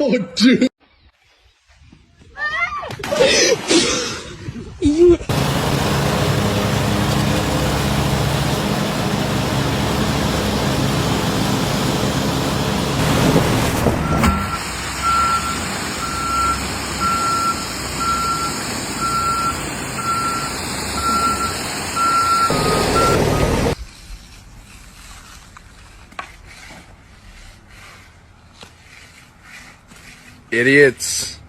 Oh, dude. Idiots.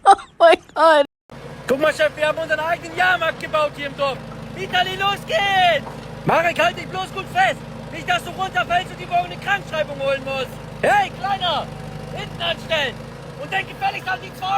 Oh mein Gott. Guck mal, Chef, wir haben unseren eigenen Jahrmarkt gebaut hier im Dorf. Vitali, los geht's! Marek, halt dich bloß gut fest! Nicht, dass du runterfällst und die morgen eine Krankschreibung holen musst! Hey, Kleiner! Hinten anstellen! Und denk gefälligst an die 2 Euro!